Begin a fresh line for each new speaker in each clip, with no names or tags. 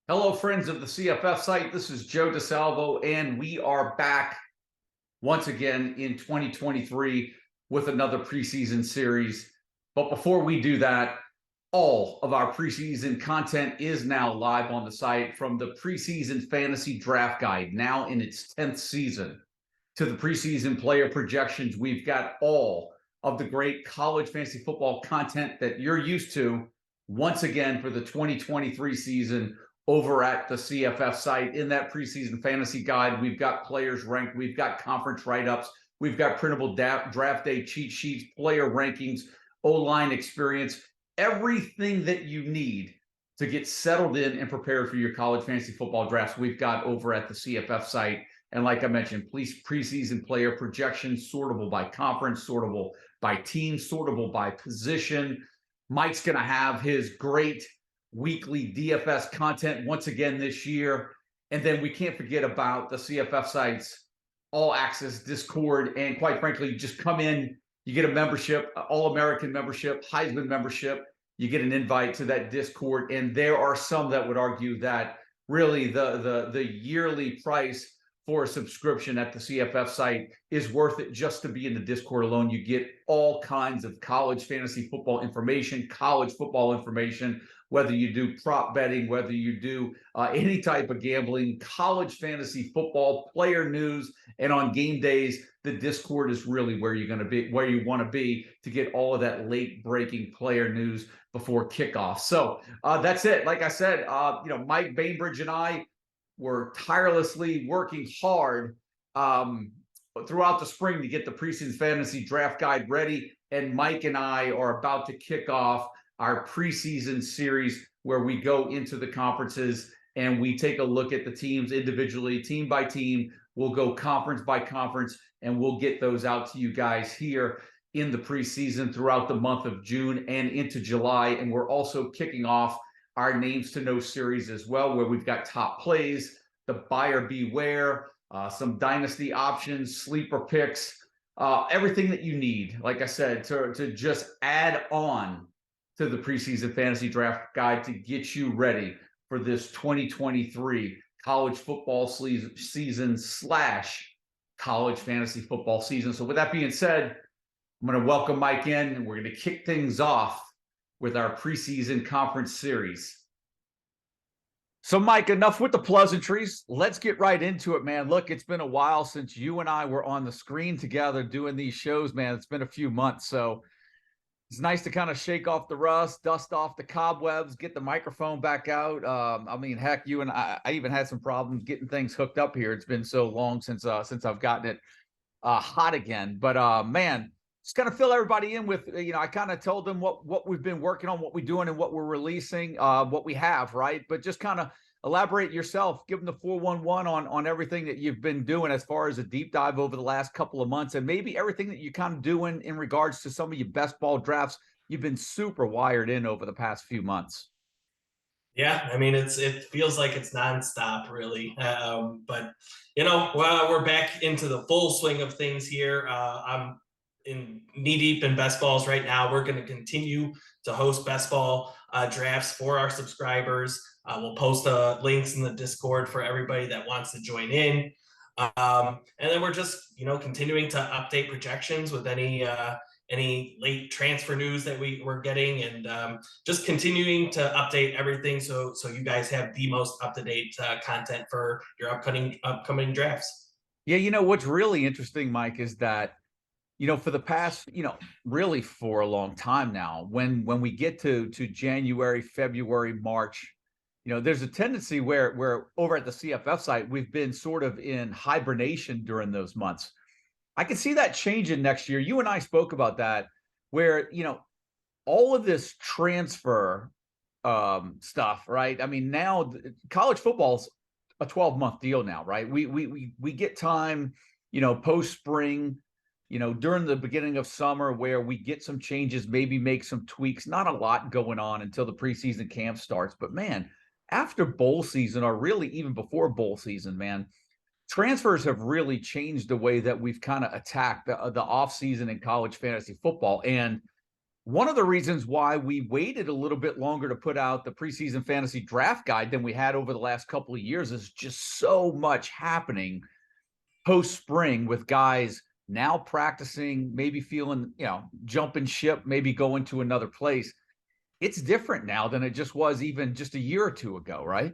Hello, friends of the CFF site. This is Joe DeSalvo, and we are back once again in 2023 with another preseason series. But before we do that, all of our preseason content is now live on the site, from the preseason fantasy draft guide, now in its 10th season, to the preseason player projections. We've got all of the great college fantasy football content that you're used to once again for the 2023 season over at the CFF site. In that preseason fantasy guide, we've got players ranked, we've got conference write-ups, we've got printable draft day cheat sheets, player rankings, O-line experience, everything that you need to get settled in and prepared for your college fantasy football drafts. We've got over at the CFF site. And like I mentioned, preseason player projections, sortable by conference, sortable by team, sortable by position. Mike's going to have his great weekly DFS content once again this year. And then we can't forget about the CFF site's all access Discord. And quite frankly, just come in, you get a membership, All-American membership, Heisman membership. You get an invite to that Discord. And there are some that would argue that really the yearly price for a subscription at the CFF site is worth it just to be in the Discord alone. You get all kinds of college fantasy football information, college football information, whether you do prop betting, whether you do any type of gambling, college fantasy football, player news, and on game days, the Discord is really where you're going to be, where you want to be to get all of that late breaking player news before kickoff. So that's it. Like I said, Mike Bainbridge and I were tirelessly working hard throughout the spring to get the preseason fantasy draft guide ready. And Mike and I are about to kick off our preseason series where we go into the conferences and we take a look at the teams individually, team by team. We'll go conference by conference, and we'll get those out to you guys here in the preseason throughout the month of June and into July. And we're also kicking off our Names to Know series as well, where we've got top plays, the buyer beware, some dynasty options, sleeper picks, everything that you need, like I said, to just add on to the preseason fantasy draft guide to get you ready for this 2023 college football season / college fantasy football season. So with that being said, I'm going to welcome Mike in, and we're going to kick things off with our preseason conference series. So, Mike, enough with the pleasantries. Let's get right into it, man. Look, it's been a while since you and I were on the screen together doing these shows, man. It's been a few months. So it's nice to kind of shake off the rust, dust off the cobwebs, get the microphone back out. Heck, you and I even had some problems getting things hooked up here. It's been so long since I've gotten it hot again. But man, just kind of fill everybody in with, I kind of told them what we've been working on, what we're doing, and what we're releasing, what we have, right? But just kind of elaborate yourself, give them the 411 on everything that you've been doing as far as a deep dive over the last couple of months, and maybe everything that you're kind of doing in regards to some of your best ball drafts you've been super wired in over the past few months.
Yeah, I mean, it feels like it's nonstop, really. But we're back into the full swing of things here. I'm in knee deep in best balls right now. We're going to continue to host best ball drafts for our subscribers. We'll post links in the Discord for everybody that wants to join in. And then we're just continuing to update projections with any late transfer news that we're getting, and just continuing to update everything so you guys have the most up-to-date content for your upcoming drafts.
Yeah, what's really interesting, Mike, is that for the past, really for a long time now, when we get to January, February, March, there's a tendency where over at the CFF site, we've been sort of in hibernation during those months. I can see that changing next year. You and I spoke about that, where, all of this transfer stuff, right? I mean, now college football's a 12-month deal now, right? We get time, post spring, during the beginning of summer, where we get some changes, maybe make some tweaks. Not a lot going on until the preseason camp starts. But man, after bowl season, or really even before bowl season, man, transfers have really changed the way that we've kind of attacked the offseason in college fantasy football. And One of the reasons why we waited a little bit longer to put out the preseason fantasy draft guide than we had over the last couple of years is just so much happening post spring with guys now practicing, maybe feeling, jumping ship, maybe going to another place. It's different now than it just was even just a year or two ago, right?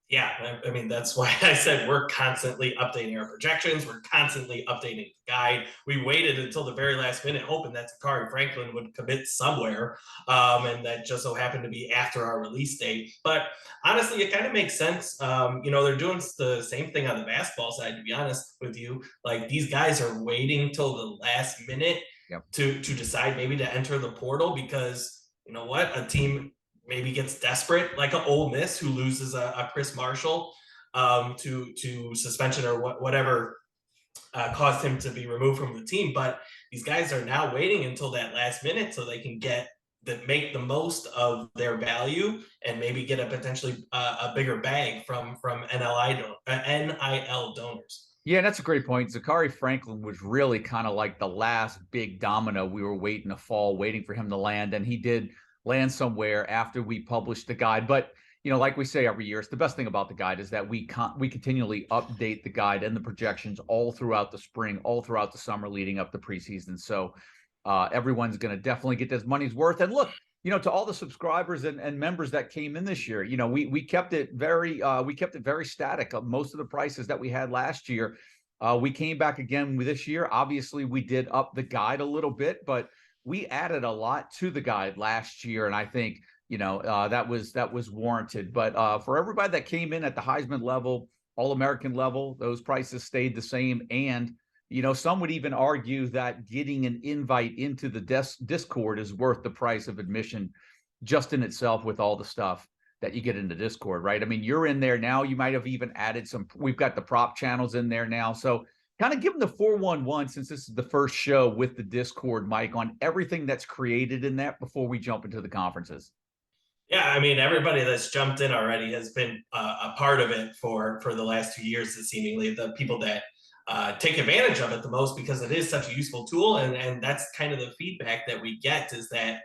Yeah, I mean, that's why I said we're constantly updating our projections. We're constantly updating the guide. We waited until the very last minute, hoping that Zakhari Franklin would commit somewhere, and that just so happened to be after our release date. But honestly, it kind of makes sense. They're doing the same thing on the basketball side. To be honest with you, like these guys are waiting till the last minute
Yep.
to decide maybe to enter the portal because you know what, a team maybe gets desperate, like an Ole Miss who loses a Chris Marshall to suspension or whatever caused him to be removed from the team. But these guys are now waiting until that last minute so they can make the most of their value and maybe get a potentially a bigger bag from NIL donors.
Yeah, that's a great point. Zakhari Franklin was really kind of like the last big domino we were waiting to fall, waiting for him to land, and he did land somewhere after we published the guide. But like we say every year, it's the best thing about the guide is that we continually update the guide and the projections all throughout the spring, all throughout the summer leading up to preseason. So everyone's going to definitely get this money's worth. And look, to all the subscribers and members that came in this year, we kept it very static. Most of the prices that we had last year, we came back again with this year. Obviously, we did up the guide a little bit, but we added a lot to the guide last year, and I think that was warranted. But for everybody that came in at the Heisman level, All-American level, those prices stayed the same. And some would even argue that getting an invite into the Discord is worth the price of admission just in itself with all the stuff that you get into Discord, right? I mean, you're in there now. You might have even added we've got the prop channels in there now. So kind of give them the 411 since this is the first show with the Discord, Mike, on everything that's created in that before we jump into the conferences.
Yeah, I mean, everybody that's jumped in already has been a part of it for the last 2 years. Seemingly, the people that take advantage of it the most because it is such a useful tool, and that's kind of the feedback that we get is that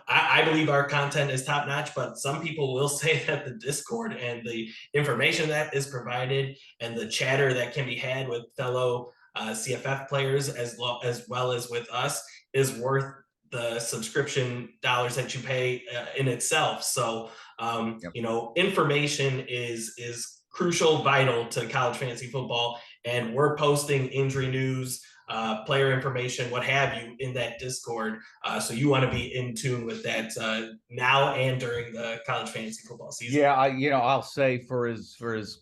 I believe our content is top notch, but some people will say that the Discord and the information that is provided and the chatter that can be had with fellow CFF players as well as with us is worth the subscription dollars that you pay in itself. So, information is crucial, vital to college fantasy football, and we're posting injury news, player information, what have you, in that Discord. So you want to be in tune with that now and during the college fantasy football season.
Yeah, I'll say for as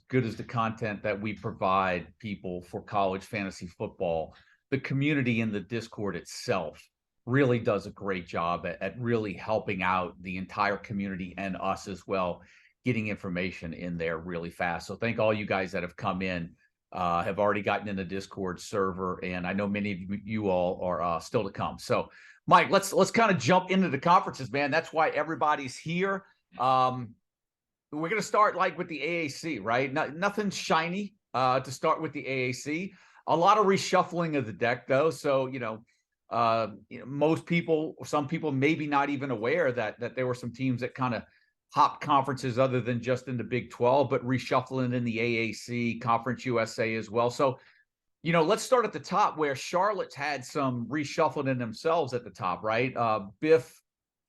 good as the content that we provide people for college fantasy football, the community in the Discord itself really does a great job at really helping out the entire community and us as well, getting information in there really fast. So thank all you guys that have come in. Have already gotten in the Discord server, and I know many of you all are still to come. So, Mike, let's kind of jump into the conferences, man. That's why everybody's here. We're going to start like with the AAC, right? Nothing shiny to start with the AAC. A lot of reshuffling of the deck, though. So, most people, some people, maybe not even aware that there were some teams that kind of hop conferences other than just in the Big 12, but reshuffling in the AAC, Conference USA as well. So, let's start at the top where Charlotte's had some reshuffling in themselves at the top, right? Biff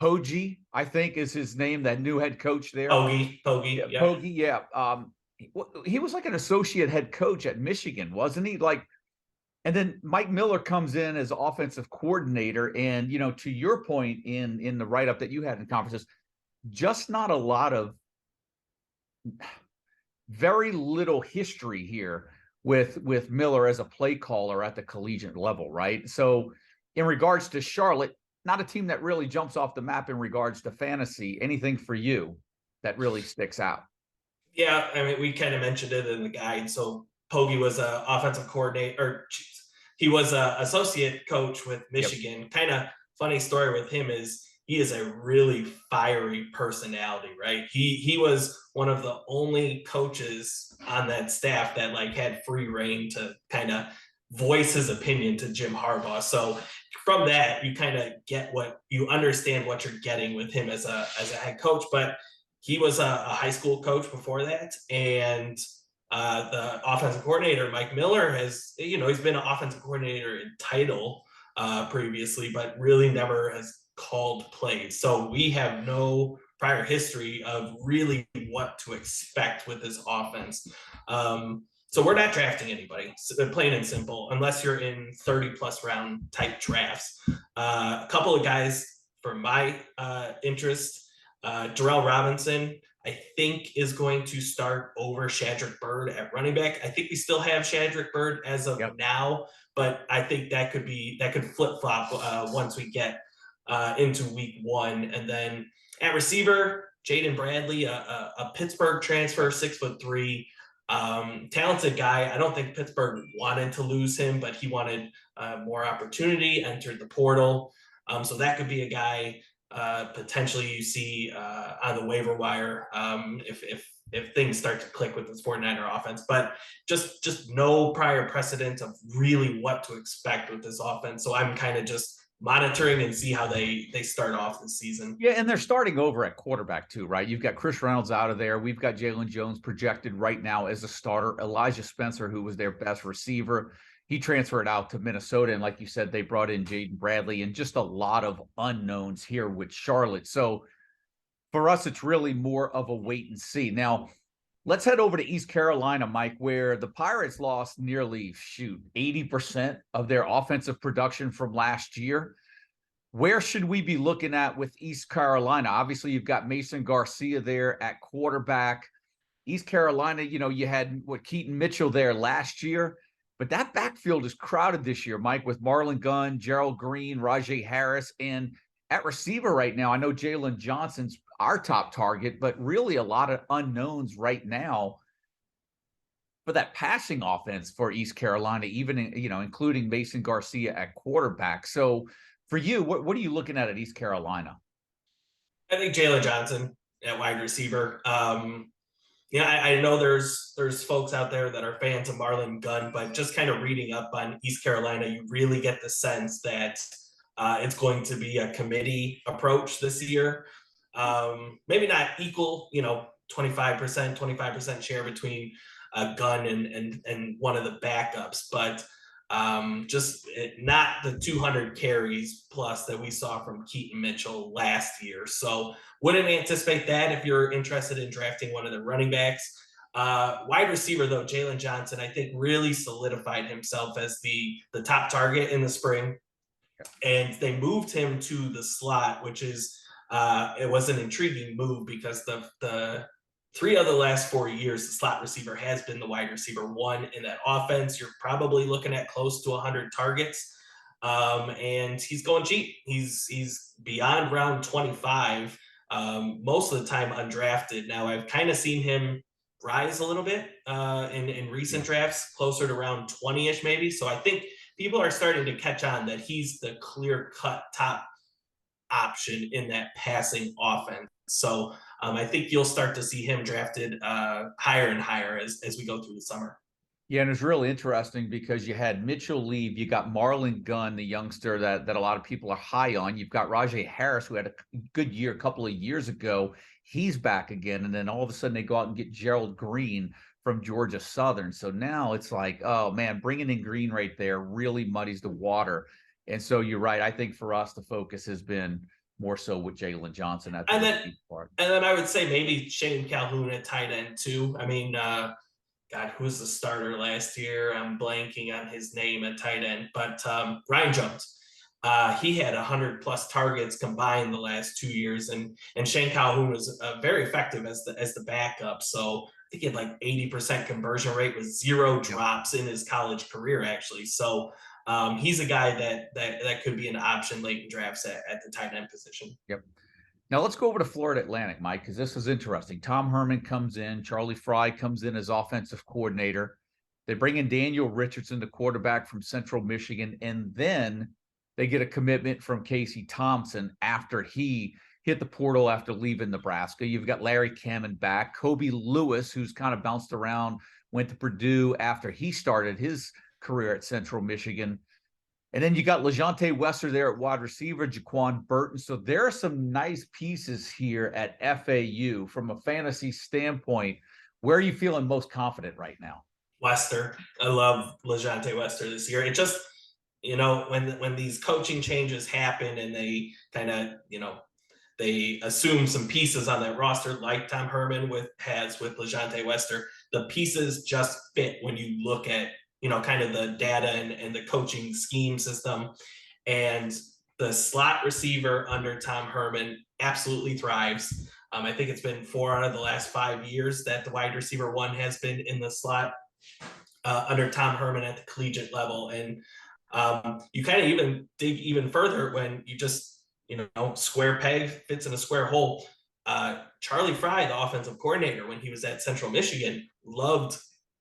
Poggi, I think is his name, that new head coach there.
Poggi,
yeah. Poggi, yeah. He was like an associate head coach at Michigan, wasn't he? And then Mike Miller comes in as offensive coordinator. And, to your point in the write-up that you had in conferences, just not a lot of very little history here with Miller as a play caller at the collegiate level, right? So in regards to Charlotte, not a team that really jumps off the map in regards to fantasy. Anything for you that really sticks out?
Yeah, I mean, we kind of mentioned it in the guide. So Poggi was an offensive coordinator, he was an associate coach with Michigan. Yep. Kind of funny story with him is he is a really fiery personality, right? He was one of the only coaches on that staff that had free reign to kind of voice his opinion to Jim Harbaugh. So from that, you kind of get what you understand what you're getting with him as a head coach. But he was a high school coach before that, and the offensive coordinator Mike Miller has, he's been an offensive coordinator in title previously, but really never has called plays. So we have no prior history of really what to expect with this offense. So we're not drafting anybody, plain and simple, unless you're in 30-plus round type drafts. A couple of guys for my interest, Darrell Robinson, I think is going to start over Shadrick Byrd at running back. I think we still have Shadrick Byrd as of now, but I think that could flip flop once we get into week one. And then at receiver, Jaden Bradley, a Pittsburgh transfer, 6'3", talented guy. I don't think Pittsburgh wanted to lose him, but he wanted more opportunity, entered the portal. So that could be a guy potentially you see on the waiver wire if things start to click with this 49er offense. But just no prior precedent of really what to expect with this offense. So I'm kind of just monitoring and see how they start off this season.
Yeah, and they're starting over at quarterback too, right? You've got Chris Reynolds out of there. We've got Jalen Jones projected right now as a starter. Elijah Spencer, who was their best receiver, he transferred out to Minnesota. And like you said, they brought in Jaden Bradley and just a lot of unknowns here with Charlotte. So for us, it's really more of a wait and see. Now, let's head over to East Carolina, Mike, where the Pirates lost nearly, 80% of their offensive production from last year. Where should we be looking at with East Carolina? Obviously, you've got Mason Garcia there at quarterback. East Carolina, you had Keaton Mitchell there last year, but that backfield is crowded this year, Mike, with Marlon Gunn, Gerald Green, Rajay Harris, and at receiver right now, I know Jalen Johnson's our top target, but really a lot of unknowns right now for that passing offense for East Carolina, even including Mason Garcia at quarterback. So for you, what are you looking at East Carolina?
I think Jalen Johnson at wide receiver. I know there's folks out there that are fans of Marlon Gunn, but just kind of reading up on East Carolina, you really get the sense that it's going to be a committee approach this year. Maybe not equal, 25% share between Gunn and one of the backups, but just not the 200 carries plus that we saw from Keaton Mitchell last year. So wouldn't anticipate that if you're interested in drafting one of the running backs. Wide receiver, though, Jalen Johnson, I think really solidified himself as the top target in the spring. And they moved him to the slot, which is it was an intriguing move because the 3 of the last 4 years, the slot receiver has been the wide receiver 1 in that offense. You're probably looking at close to 100 targets. And he's going cheap. He's beyond round 25, most of the time undrafted. Now, I've kind of seen him rise a little bit in recent drafts, closer to round 20-ish maybe. So I think people are starting to catch on that he's the clear-cut top option in that passing offense. So I think you'll start to see him drafted higher and higher as we go through the summer.
Yeah, and it's really interesting because you had Mitchell leave. You got Marlon Gunn, the youngster that a lot of people are high on. You've got Rajay Harris, who had a good year a couple of years ago. He's back again. And then all of a sudden they go out and get Gerald Green from Georgia Southern. So now it's like, oh, man, bringing in Green right there really muddies the water. And so you're right. I think for us, the focus has been more so with Jalen Johnson at the part.
And then I would say maybe Shane Calhoun at tight end too. I mean, God, who was the starter last year? I'm blanking on his name at tight end, but Ryan Jones. He had 100+ targets combined the last 2 years, and Shane Calhoun was very effective as the backup. So I think he had like 80% conversion rate with 0 drops in his college career, actually. So he's a guy that could be an option late in drafts at the tight end position.
Yep. Now let's go over to Florida Atlantic, Mike, because this is interesting. Tom Herman comes in. Charlie Fry comes in as offensive coordinator. They bring in Daniel Richardson, the quarterback from Central Michigan, and then they get a commitment from Casey Thompson after he hit the portal after leaving Nebraska. You've got Larry Kamen back. Kobe Lewis, who's kind of bounced around, went to Purdue after he started his career at Central Michigan. And then you got LeJontay Wester there at wide receiver, Jaquan Burton. So there are some nice pieces here at FAU from a fantasy standpoint. Where are you feeling most confident right now?
Wester. I love LeJontay Wester this year. It just, when these coaching changes happen and they kind of, they assume some pieces on that roster, like Tom Herman has with LeJontay Wester. The pieces just fit when you look at, kind of the data and the coaching scheme system. And the slot receiver under Tom Herman absolutely thrives. I think it's been 4 out of the last 5 years that the wide receiver one has been in the slot under Tom Herman at the collegiate level. And you kind of even dig even further when you just, square peg fits in a square hole. Charlie Fry, the offensive coordinator, when he was at Central Michigan, loved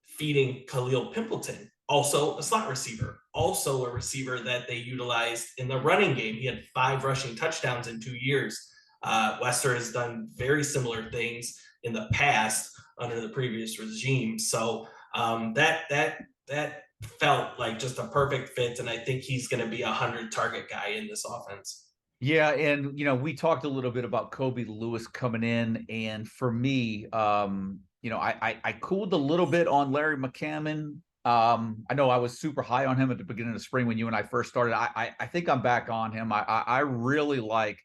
feeding Khalil Pimpleton, also a slot receiver, also a receiver that they utilized in the running game. He had 5 rushing touchdowns in 2 years. Wester has done very similar things in the past under the previous regime. So that felt like just a perfect fit, and I think he's going to be a 100 target guy in this offense.
Yeah, and we talked a little bit about Kobe Lewis coming in, and for me, I cooled a little bit on Larry McCammon. I know I was super high on him at the beginning of the spring when you and I first started. I think I'm back on him. I really like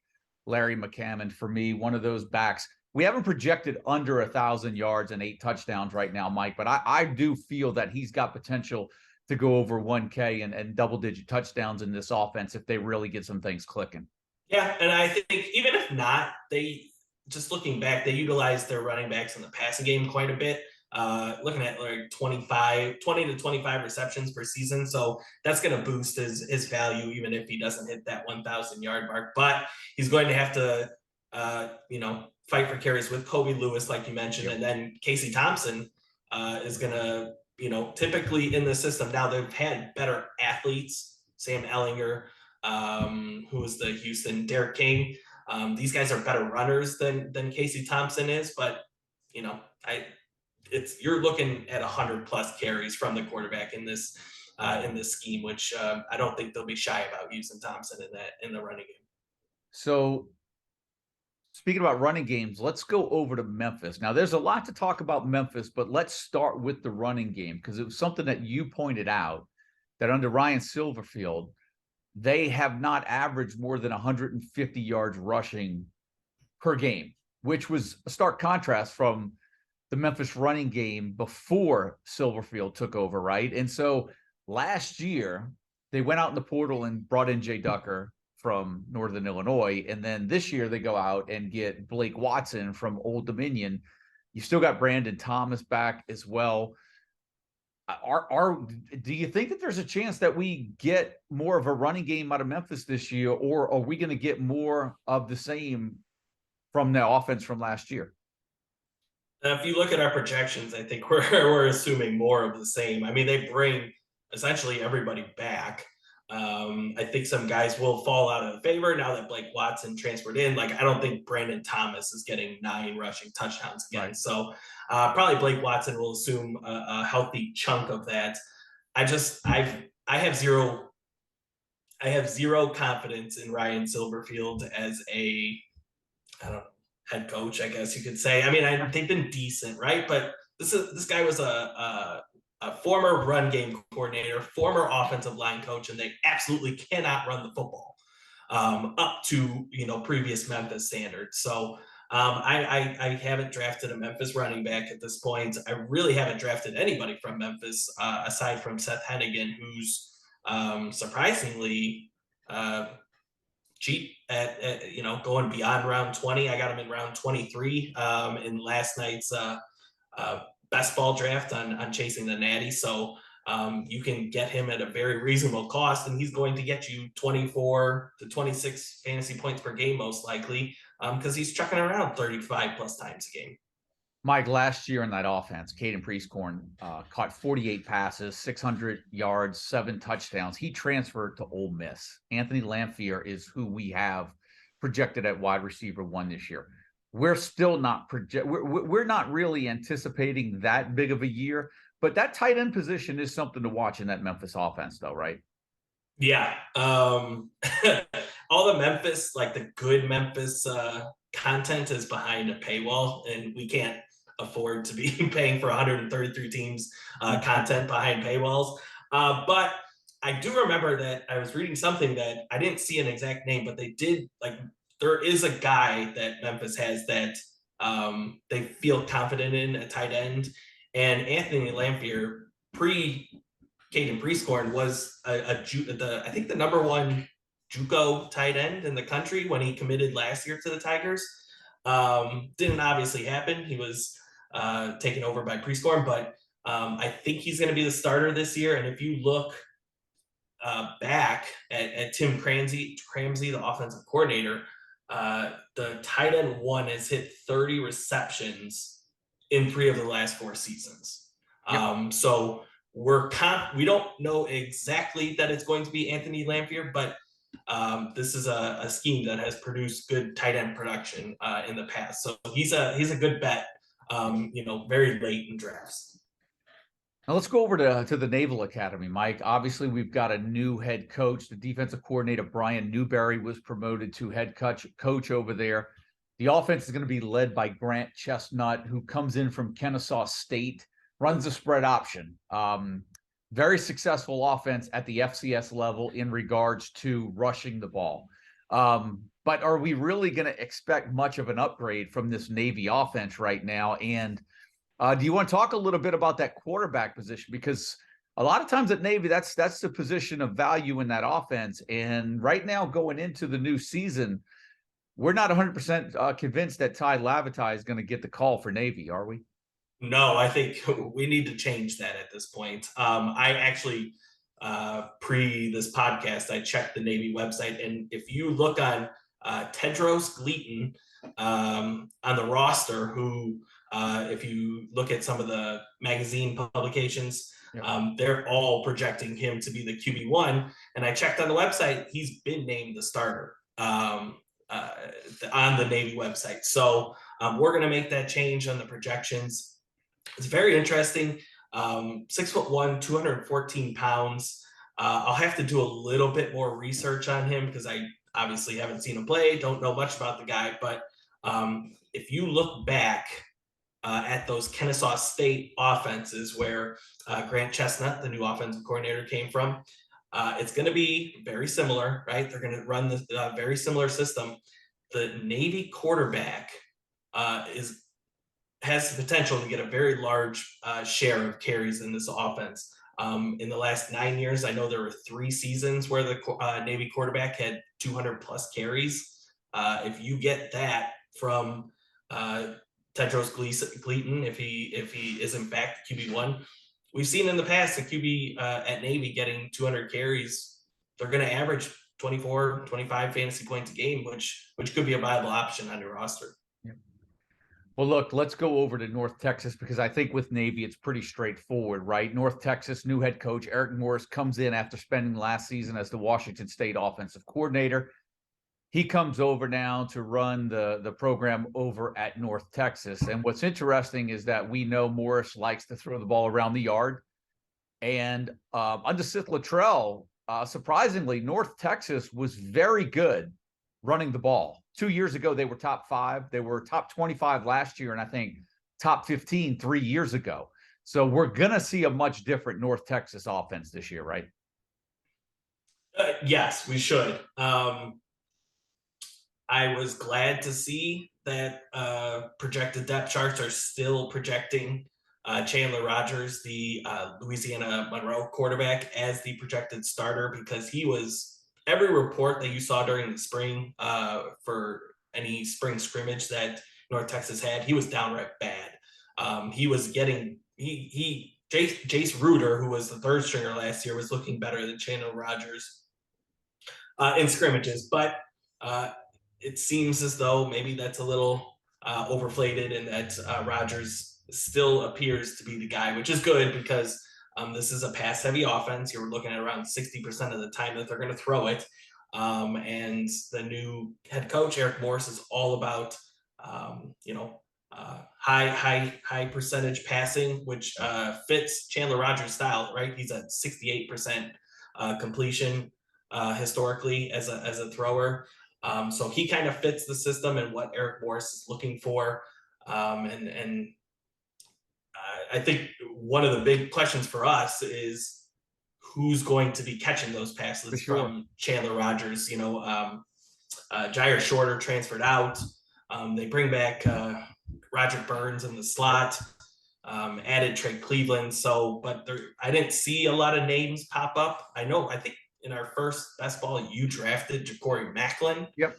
Larry McCammon. For me, one of those backs. We haven't projected under 1,000 yards and 8 touchdowns right now, Mike, but I do feel that he's got potential to go over 1K and double-digit touchdowns in this offense if they really get some things clicking.
Yeah, and I think even if not, just looking back, they utilized their running backs in the passing game quite a bit. Looking at like 20 to 25 receptions per season. So that's going to boost his value, even if he doesn't hit that 1,000 yard mark. But he's going to have to, fight for carries with Kobe Lewis, like you mentioned. Yep. And then Casey Thompson is going to, typically in the system. Now they've had better athletes, Sam Ellinger, who was the Houston, Derek King. These guys are better runners than Casey Thompson is, but you're looking at 100+ carries from the quarterback in this scheme, which I don't think they'll be shy about using Thompson in the running game.
So speaking about running games, let's go over to Memphis. Now, there's a lot to talk about Memphis, but let's start with the running game because it was something that you pointed out that under Ryan Silverfield, they have not averaged more than 150 yards rushing per game, which was a stark contrast from the Memphis running game before Silverfield took over, right? And so last year, they went out in the portal and brought in Jay Ducker from Northern Illinois. And then this year, they go out and get Blake Watson from Old Dominion. You still got Brandon Thomas back as well. Do you think that there's a chance that we get more of a running game out of Memphis this year, or are we going to get more of the same from the offense from last year?
If you look at our projections, I think we're assuming more of the same. I mean, they bring essentially everybody back. I think some guys will fall out of favor now that Blake Watson transferred in. Like, I don't think Brandon Thomas is getting 9 rushing touchdowns again. Right. So probably Blake Watson will assume a healthy chunk of that. I have zero confidence in Ryan Silverfield as a, head coach, I guess you could say. I mean, they've been decent, right? But this guy was a former run game coordinator, former offensive line coach, and they absolutely cannot run the football up to previous Memphis standards. So I haven't drafted a Memphis running back at this point. I really haven't drafted anybody from Memphis aside from Seth Hennigan, who's surprisingly cheap at going beyond round 20. I got him in round 23 in last night's best ball draft on Chasing the Natty. So you can get him at a very reasonable cost, and he's going to get you 24 to 26 fantasy points per game, most likely, because he's chucking around 35+ times a game.
Mike, last year in that offense, Caden Prieskorn caught 48 passes, 600 yards, 7 touchdowns. He transferred to Ole Miss. Anthony Lamphere is who we have projected at wide receiver 1 this year. We're still not we're not really anticipating that big of a year, But that tight end position is something to watch in that Memphis offense, though, right?
Yeah. All the Memphis, like the good Memphis content is behind a paywall, and we can't afford to be paying for 133 teams content behind paywalls. But I do remember that I was reading something that I didn't see an exact name, but they did like there is a guy that Memphis has that they feel confident in a tight end, and Anthony Lampier pre Caden Prescorn was I think the number one JUCO tight end in the country when he committed last year to the Tigers. Didn't obviously happen. He was taken over by Prescorn, but I think he's going to be the starter this year. And if you look back at Tim Cramsey, the offensive coordinator, the tight end one has hit 30 receptions in 3 of the last 4 seasons.
Yep.
So we don't know exactly that it's going to be Anthony Lampier, but this is a scheme that has produced good tight end production in the past. So he's a good bet, very late in drafts.
Now let's go over to the Naval Academy, Mike. Obviously, we've got a new head coach. The defensive coordinator, Brian Newberry, was promoted to head coach over there. The offense is going to be led by Grant Chestnut, who comes in from Kennesaw State, runs a spread option. Very successful offense at the FCS level in regards to rushing the ball. But are we really going to expect much of an upgrade from this Navy offense right now? And do you want to talk a little bit about that quarterback position? Because a lot of times at Navy, that's the position of value in that offense. And right now, going into the new season, we're not 100% convinced that Ty Lavatai is going to get the call for Navy, are we?
No, I think we need to change that at this point. I actually, pre this podcast, I checked the Navy website, and if you look on Tedros Gleaton on the roster, who, if you look at some of the magazine publications, they're all projecting him to be the QB1. And I checked on the website; he's been named the starter on the Navy website. So we're going to make that change on the projections. It's very interesting. 6'1", 214 pounds. I'll have to do a little bit more research on him because I obviously haven't seen him play, don't know much about the guy. But if you look back at those Kennesaw State offenses where Grant Chestnut, the new offensive coordinator, came from, it's going to be very similar, right? They're going to run this very similar system. The Navy quarterback has the potential to get a very large share of carries in this offense. In the last 9 years, I know there were 3 seasons where the Navy quarterback had 200 plus carries. If you get that from Tedros Gleaton, if he is in fact QB1, we've seen in the past the QB at Navy getting 200 carries. They're going to average 24, 25 fantasy points a game, which could be a viable option on your roster.
Well, look, let's go over to North Texas because I think with Navy, it's pretty straightforward, right? North Texas, new head coach Eric Morris comes in after spending last season as the Washington State offensive coordinator. He comes over now to run the program over at North Texas. And what's interesting is that we know Morris likes to throw the ball around the yard. And under Sith Luttrell, surprisingly, North Texas was very good running the ball. 2 years ago, they were top 5. They were top 25 last year, and I think top 15 3 years ago. So we're going to see a much different North Texas offense this year, right?
Yes, we should. I was glad to see that projected depth charts are still projecting Chandler Rogers, the Louisiana Monroe quarterback, as the projected starter, because he was every report that you saw during the spring for any spring scrimmage that North Texas had, he was downright bad. He was getting Jace Reuter, who was the 3rd stringer last year, was looking better than Chandler Rogers in scrimmages, but it seems as though maybe that's a little overflated, and that Rogers still appears to be the guy, which is good because this is a pass-heavy offense. You're looking at around 60% of the time that they're going to throw it. And the new head coach, Eric Morris, is all about, high percentage passing, which fits Chandler Rogers' style, right? He's at 68% completion historically as a thrower. So he kind of fits the system and what Eric Morris is looking for. And I think one of the big questions for us is who's going to be catching those
For
passes
sure.
from Chandler Rogers. Jair Shorter transferred out. They bring back Roger Burns in the slot, added Trey Cleveland. So, but I didn't see a lot of names pop up. I think in our first best ball, you drafted Ja'Cory Macklin.
Yep.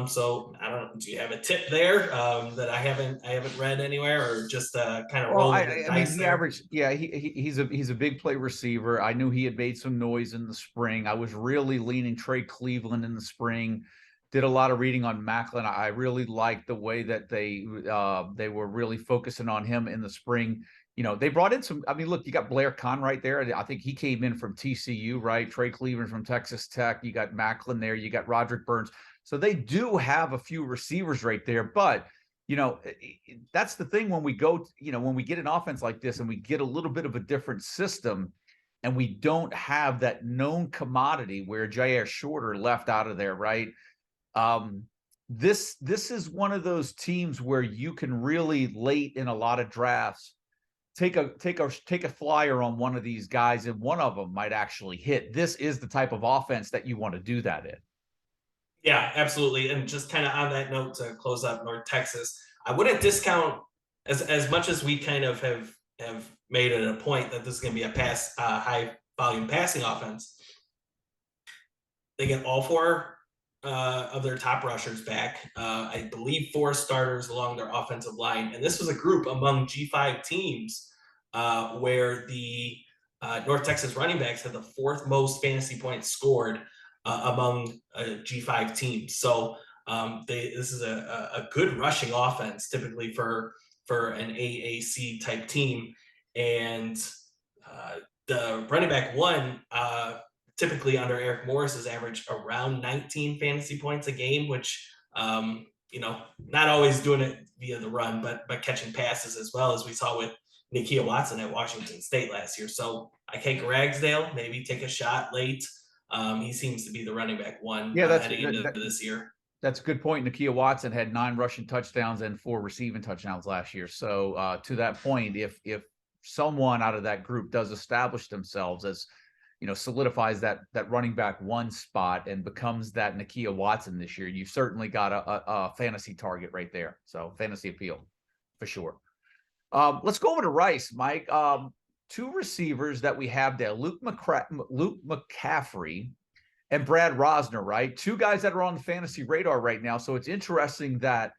So I don't know. Do you have a tip there that I haven't read anywhere, or just kind of
Well,
rolling the
I mean,
dice
he
there?
averaged, yeah, he's a big play receiver. I knew he had made some noise in the spring. I was really leaning Trey Cleveland in the spring. Did a lot of reading on Macklin. I really liked the way that they were really focusing on him in the spring. They brought in some. I mean, look, you got Blair Kahn right there. I think he came in from TCU, right? Trey Cleveland from Texas Tech. You got Macklin there. You got Roderick Burns. So they do have a few receivers right there, but that's the thing when we go, when we get an offense like this and we get a little bit of a different system and we don't have that known commodity where Jair Shorter left out of there, right? This is one of those teams where you can really late in a lot of drafts take a flyer on one of these guys and one of them might actually hit. This is the type of offense that you want to do that in.
Yeah, absolutely. And just kind of on that note to close out North Texas, I wouldn't discount as much as we kind of have made it a point that this is going to be a high volume passing offense. They get all four of their top rushers back. I believe 4 starters along their offensive line, and this was a group among G5 teams where the North Texas running backs had the 4th most fantasy points scored among G5 teams. So this is a good rushing offense typically for an AAC type team. And the running back one, typically under Eric Morris, has averaged around 19 fantasy points a game, which, not always doing it via the run, but catching passes as well, as we saw with Nakia Watson at Washington State last year. So I take Ragsdale, maybe take a shot late. He seems to be the running back one heading into this year.
That's a good point. Nakia Watson had 9 rushing touchdowns and 4 receiving touchdowns last year. So to that point, if someone out of that group does establish themselves as, solidifies that running back one spot and becomes that Nakia Watson this year, you've certainly got a fantasy target right there. So fantasy appeal for sure. Let's go over to Rice, Mike. 2 receivers that we have there, Luke McCaffrey and Brad Rosner, right? 2 guys that are on the fantasy radar right now. So it's interesting that,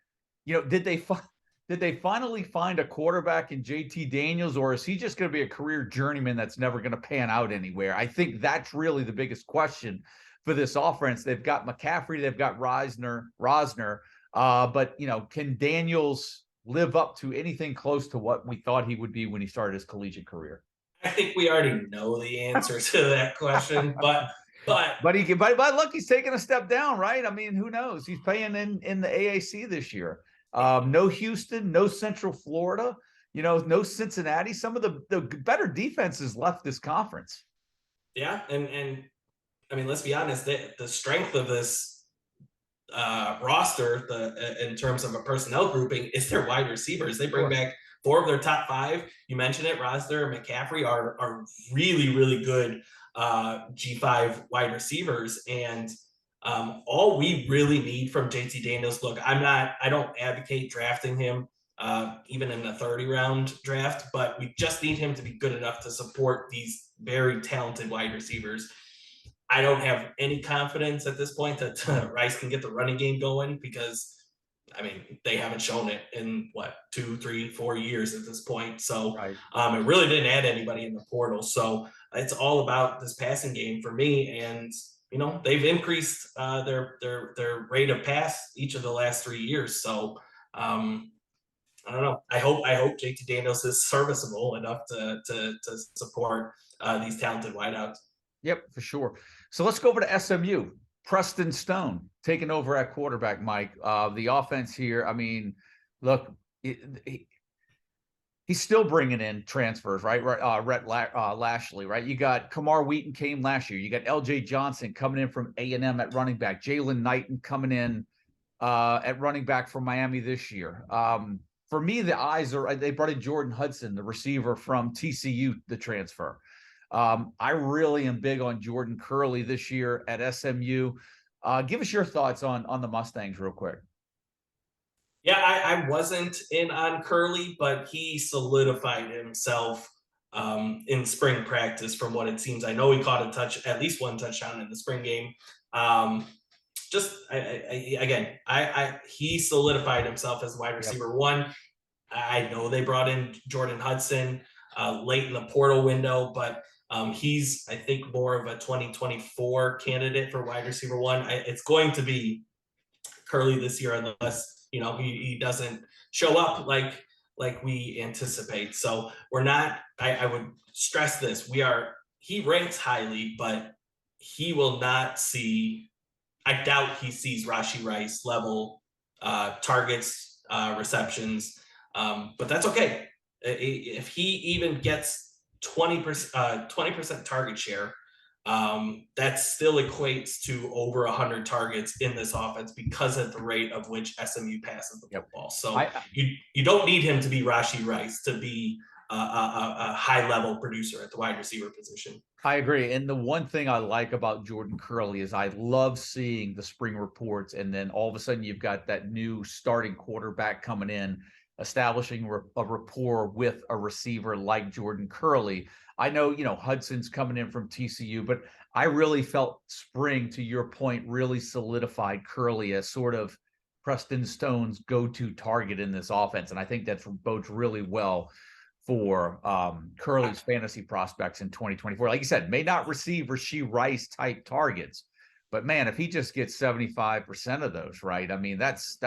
did they finally find a quarterback in JT Daniels, or is he just going to be a career journeyman that's never going to pan out anywhere? I think that's really the biggest question for this offense. They've got McCaffrey, they've got Rosner, but can Daniels live up to anything close to what we thought he would be when he started his collegiate career?
I think we already know the answer to that question, but
look, he's taking a step down, right? I mean, who knows? He's playing in the AAC this year. No Houston, no Central Florida, no Cincinnati. Some of the better defenses left this conference.
Yeah, and I mean, let's be honest, the strength of this roster, in terms of a personnel grouping, is their wide receivers. They bring back 4 of their top 5. You mentioned it, Rosner and McCaffrey are really, really good G5 wide receivers. And all we really need from JT Daniels, look, I don't advocate drafting him even in a 30 round draft, but we just need him to be good enough to support these very talented wide receivers. I don't have any confidence at this point that Rice can get the running game going, because I mean, they haven't shown it in 2, 3, 4 years at this point. So
right.
It really didn't add anybody in the portal. So it's all about this passing game for me. And they've increased their rate of pass each of the last 3 years. So I don't know. I hope JT Daniels is serviceable enough to support these talented wideouts.
Yep, for sure. So let's go over to SMU. Preston Stone taking over at quarterback, Mike. The offense here, I mean, look, he's still bringing in transfers, right? Rhett Lashley, right? You got Kamar Wheaton came last year. You got L.J. Johnson coming in from A&M at running back. Jalen Knighton coming in at running back from Miami this year. For me, they brought in Jordan Hudson, the receiver from TCU, the transfer. I really am big on Jordan Curley this year at SMU. Give us your thoughts on the Mustangs real quick.
Yeah, I wasn't in on Curley, but he solidified himself in spring practice from what it seems. I know he caught at least one touchdown in the spring game. He solidified himself as wide receiver one. I know they brought in Jordan Hudson late in the portal window, but he's, I think, more of a 2024 candidate for wide receiver one. It's going to be Curley this year, unless he doesn't show up like we anticipate. So we're not. I would stress this: he ranks highly, but he will not see. I doubt he sees Rashee Rice level targets, receptions, but that's okay. If he even gets 20% target share, that still equates to over 100 targets in this offense because of the rate of which SMU passes the football. So you don't need him to be Rashee Rice to be a high level producer at the wide receiver position.
I agree. And the one thing I like about Jordan Curley is I love seeing the spring reports, and then all of a sudden you've got that new starting quarterback coming in, establishing a rapport with a receiver like Jordan Curley. I know, Hudson's coming in from TCU, but I really felt spring, to your point, really solidified Curley as sort of Preston Stone's go-to target in this offense. And I think that bodes really well for Curley's fantasy prospects in 2024. Like you said, may not receive Rashee Rice type targets, but man, if he just gets 75% of those, right? I mean, that's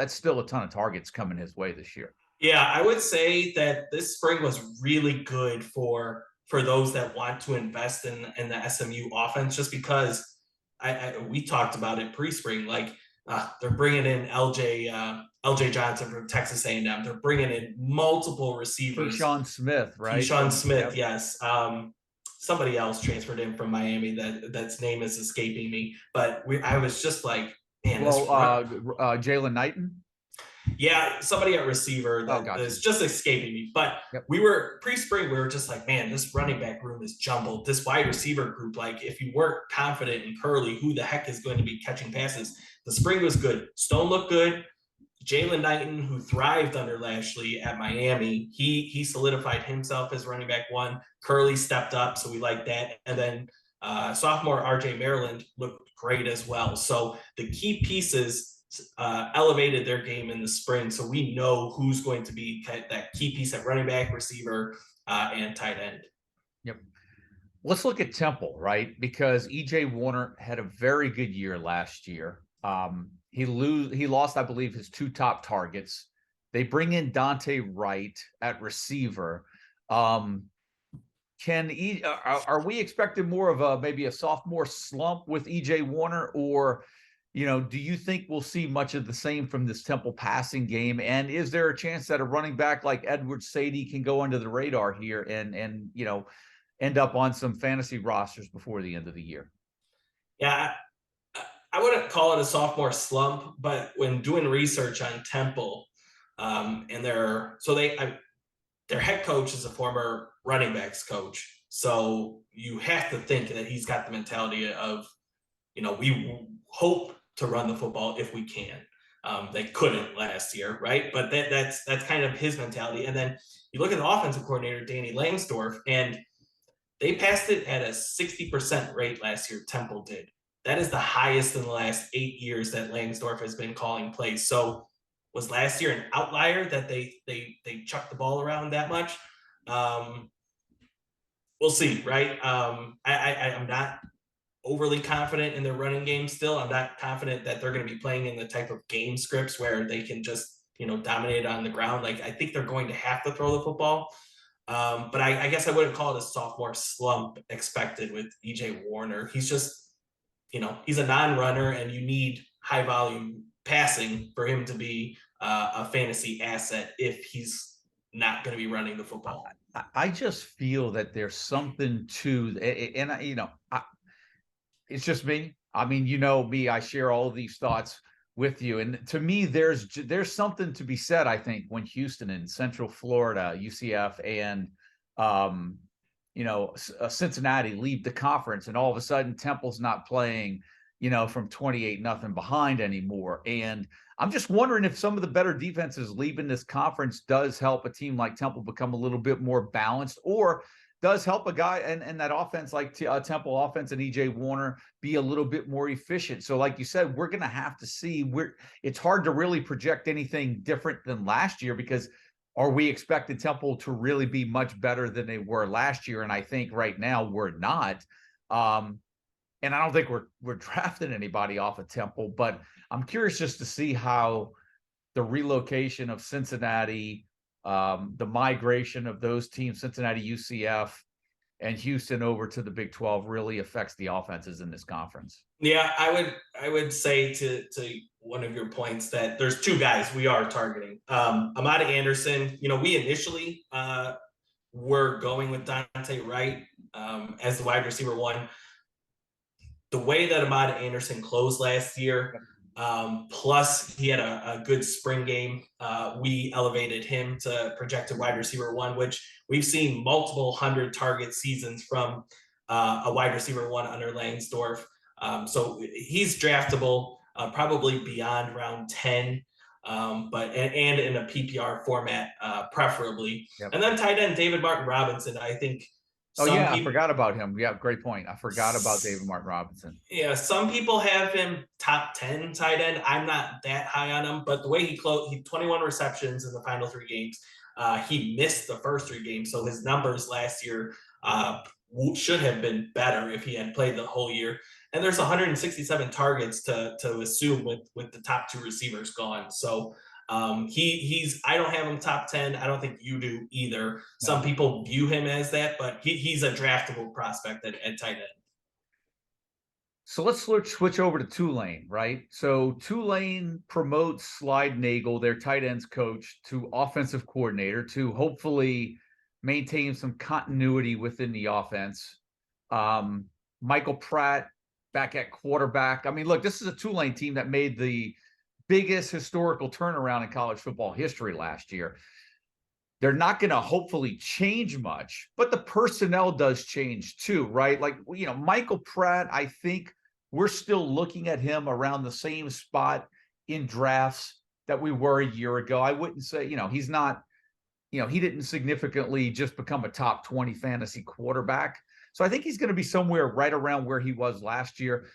still a ton of targets coming his way this year.
Yeah, I would say that this spring was really good for those that want to invest in the SMU offense, just because we talked about it pre-spring, like they're bringing in LJ Johnson from Texas A&M. They're bringing in multiple receivers.
Keyshawn Smith, right?
Keyshawn Smith, yes. Somebody else transferred in from Miami that's name is escaping me, but I was just like, man.
Jalen Knighton.
Yeah, somebody at receiver that is just escaping me. But we were pre-spring, we were just like, man, this running back room is jumbled. This wide receiver group, like if you weren't confident in Curley, who the heck is going to be catching passes? The spring was good. Stone looked good. Jalen Knighton, who thrived under Lashley at Miami, he solidified himself as running back one. Curley stepped up, so we like that. And then sophomore RJ Maryland looked great as well. So the key pieces elevated their game in the spring, so we know who's going to be that key piece at running back, receiver, and tight end.
Yep. Let's look at Temple, right? Because EJ Warner had a very good year last year. He lost, I believe, his two top targets. They bring in Dante Wright at receiver. Are we expecting more of maybe a sophomore slump with EJ Warner, or do you think we'll see much of the same from this Temple passing game? And is there a chance that a running back like Edward Sadie can go under the radar here and end up on some fantasy rosters before the end of the year?
Yeah, I wouldn't call it a sophomore slump, but when doing research on Temple, and their head coach is a former running backs coach, so you have to think that he's got the mentality of, we hope to run the football if we can. They couldn't last year, right? But that's kind of his mentality. And then you look at the offensive coordinator, Danny Langsdorf, and they passed it at a 60% rate last year. Temple did. That is the highest in the last 8 years that Langsdorf has been calling plays. So was last year an outlier that they chucked the ball around that much? We'll see, right? I'm not overly confident in their running game still. I'm not confident that they're going to be playing in the type of game scripts where they can just, dominate on the ground. Like, I think they're going to have to throw the football. But I guess I wouldn't call it a sophomore slump expected with EJ Warner. He's just, he's a non-runner, and you need high volume passing for him to be a fantasy asset if he's not going to be running the football.
I just feel that there's something to, and it's just me. I mean, you know me, I share all of these thoughts with you. And to me, there's something to be said, I think, when Houston and Central Florida, UCF, and Cincinnati leave the conference, and all of a sudden Temple's not playing, from 28-0 behind anymore. And I'm just wondering if some of the better defenses leaving this conference does help a team like Temple become a little bit more balanced, or does help a guy and that offense like Temple offense and EJ Warner be a little bit more efficient. So like you said, we're going to have to see. It's hard to really project anything different than last year, because are we expecting Temple to really be much better than they were last year? And I think right now we're not. And I don't think we're drafting anybody off of Temple, but I'm curious just to see how the relocation of Cincinnati, the migration of those teams, Cincinnati, UCF, and Houston over to the Big 12 really affects the offenses in this conference.
Yeah, I would say to one of your points that there's two guys we are targeting. Amada Anderson, we initially were going with Dante Wright as the wide receiver one. The way that Amada Anderson closed last year, plus he had a good spring game, we elevated him to projected wide receiver one, which we've seen multiple 100-target seasons from a wide receiver one under Langsdorf. So he's draftable, probably beyond round 10, but in a PPR format, preferably. Yep. And then tight end David Martin Robinson, I think.
I forgot about him. Yeah, great point. I forgot about David Martin Robinson.
Yeah, some people have him top 10 tight end. I'm not that high on him, but the way he closed, he 21 receptions in the final 3 games. He missed the first 3 games, so his numbers last year should have been better if he had played the whole year. And there's 167 targets to assume with the top 2 receivers gone. So I don't have him top 10. I don't think you do either. No. Some people view him as that, but he's a draftable prospect at tight end.
So let's switch over to Tulane, right? So Tulane promotes Slide Nagel, their tight ends coach, to offensive coordinator to hopefully maintain some continuity within the offense. Michael Pratt back at quarterback. I mean, look, this is a Tulane team that made the biggest historical turnaround in college football history last year. They're not going to hopefully change much, but the personnel does change too, right? Like, Michael Pratt, I think we're still looking at him around the same spot in drafts that we were a year ago. I wouldn't say, he's not, he didn't significantly just become a top 20 fantasy quarterback. So I think he's going to be somewhere right around where he was last year.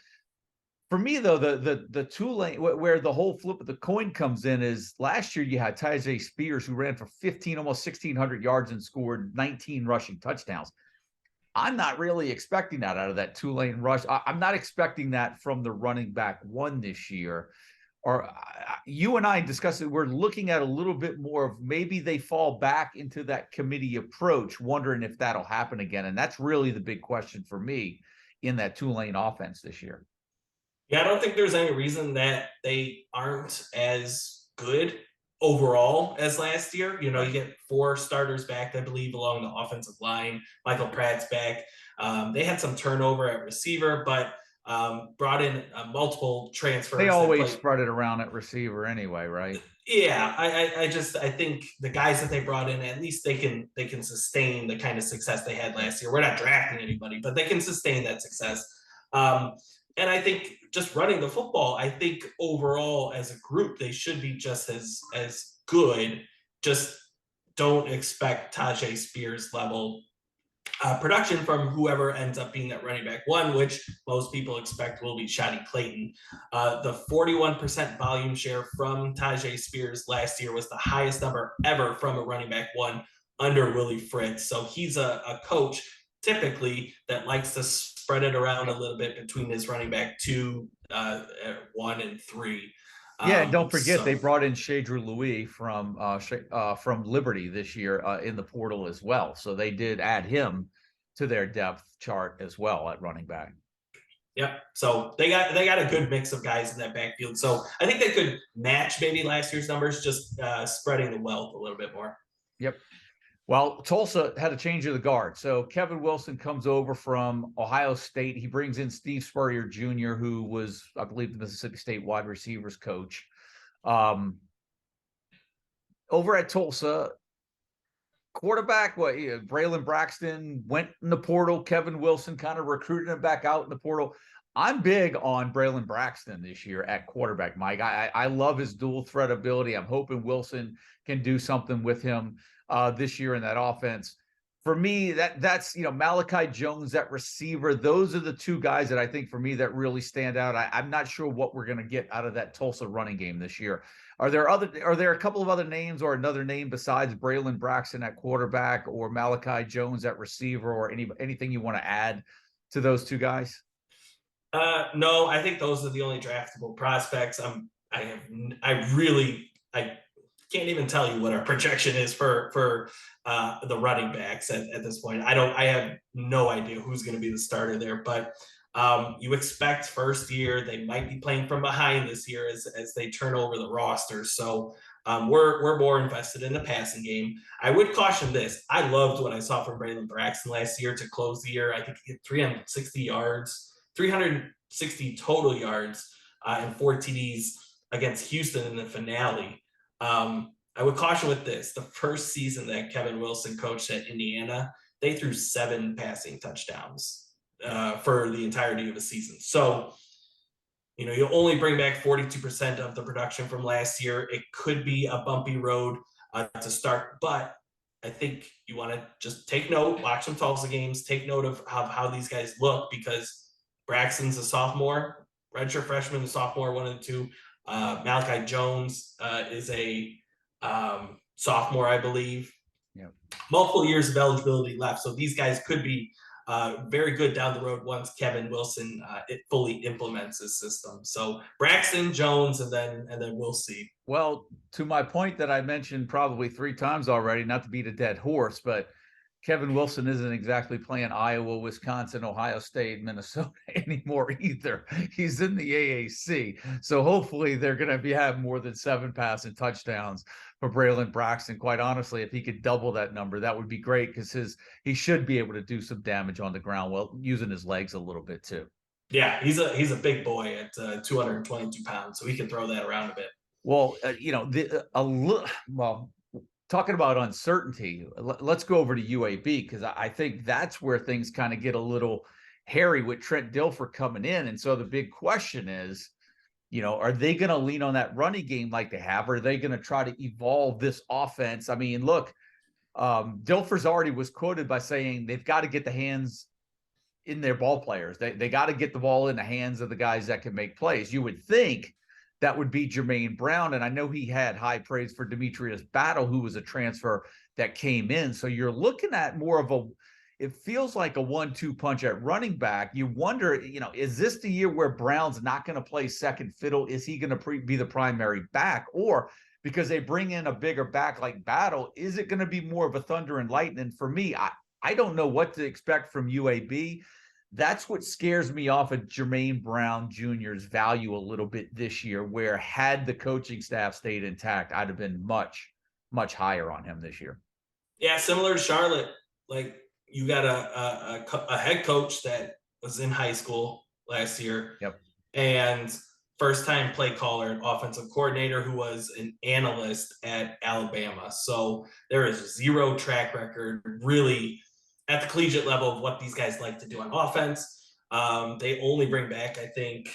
For me, though, the Tulane, where the whole flip of the coin comes in, is last year you had Tyjae Spears, who ran for almost 1,600 yards and scored 19 rushing touchdowns. I'm not really expecting that out of that Tulane rush. I'm not expecting that from the running back one this year. Or you and I discussed it. We're looking at a little bit more of maybe they fall back into that committee approach, wondering if that'll happen again. And that's really the big question for me in that Tulane offense this year.
Yeah, I don't think there's any reason that they aren't as good overall as last year. You get 4 starters back, I believe, along the offensive line. Michael Pratt's back. They had some turnover at receiver, but brought in multiple transfers.
They always spread it around at receiver anyway, right?
Yeah, I think the guys that they brought in, at least they can sustain the kind of success they had last year. We're not drafting anybody, but they can sustain that success. And I think just running the football, I think overall as a group, they should be just as good. Just don't expect Tyjae Spears level production from whoever ends up being that running back one, which most people expect will be Shotty Clayton. The 41% volume share from Tyjae Spears last year was the highest number ever from a running back one under Willie Fritz. So he's a coach typically that likes to spread it around a little bit between his running back 2, 1, and 3.
Yeah, and don't forget they brought in Shadru Louis from Liberty this year in the portal as well. So they did add him to their depth chart as well at running back.
Yep. So they got a good mix of guys in that backfield. So I think they could match maybe last year's numbers, just spreading the wealth a little bit more.
Yep. Well, Tulsa had a change of the guard. So Kevin Wilson comes over from Ohio State. He brings in Steve Spurrier Jr., who was, I believe, the Mississippi State wide receivers coach. Over at Tulsa, quarterback, Braylon Braxton went in the portal. Kevin Wilson kind of recruited him back out in the portal. I'm big on Braylon Braxton this year at quarterback, Mike. I love his dual threat ability. I'm hoping Wilson can do something with him this year in that offense. For me, that's Malachi Jones at receiver. Those are the two guys that I think for me that really stand out. I'm not sure what we're going to get out of that Tulsa running game this year. Are there a couple of other names or another name besides Braylon Braxton at quarterback or Malachi Jones at receiver or anything you want to add to those two guys?
No, I think those are the only draftable prospects. I can't even tell you what our projection is for the running backs at this point. I have no idea who's going to be the starter there, but you expect first year they might be playing from behind this year as they turn over the roster. So we're more invested in the passing game. I would caution this. I loved what I saw from Braylon Braxton last year to close the year. I think he hit 360 total yards and 4 TDs against Houston in the finale. I would caution with this. The first season that Kevin Wilson coached at Indiana, they threw 7 passing touchdowns for the entirety of the season. So, you only bring back 42% of the production from last year. It could be a bumpy road to start, but I think you want to just take note, watch some Tulsa games, take note of how these guys look, because Braxton's a sophomore, redshirt freshman, a sophomore, one of the two. Malachi Jones is a sophomore, I believe.
Yep.
Multiple years of eligibility left. So these guys could be very good down the road once Kevin Wilson fully implements his system. So Braxton, Jones, and then we'll see.
Well, to my point that I mentioned probably 3 times already, not to beat a dead horse, but Kevin Wilson isn't exactly playing Iowa, Wisconsin, Ohio State, Minnesota anymore either. He's in the AAC. So hopefully they're going to have more than 7 passing touchdowns for Braylon Braxton. Quite honestly, if he could double that number, that would be great, because he should be able to do some damage on the ground while using his legs a little bit too.
Yeah, he's a big boy at 222 pounds, so he can throw that around a bit.
Well, talking about uncertainty, let's go over to UAB, because I think that's where things kind of get a little hairy with Trent Dilfer coming in. And so the big question is, are they going to lean on that running game like they have? Or are they going to try to evolve this offense? I mean, look, Dilfer's already was quoted by saying they've got to get the hands in their ball players. They got to get the ball in the hands of the guys that can make plays. You would think that would be Jermaine Brown. And I know he had high praise for Demetrius Battle, who was a transfer that came in. So you're looking at more of it feels like a 1-2 punch at running back. You wonder, is this the year where Brown's not going to play second fiddle? Is he going to be the primary back? Or because they bring in a bigger back like Battle, is it going to be more of a thunder and lightning? For me, I don't know what to expect from UAB. That's what scares me off of Jermaine Brown Jr.'s value a little bit this year, where had the coaching staff stayed intact, I'd have been much, much higher on him this year.
Yeah, similar to Charlotte. Like, you got a head coach that was in high school last year.
Yep.
And first-time play caller and offensive coordinator who was an analyst at Alabama. So there is 0 track record, really, at the collegiate level of what these guys like to do on offense. They only bring back, I think,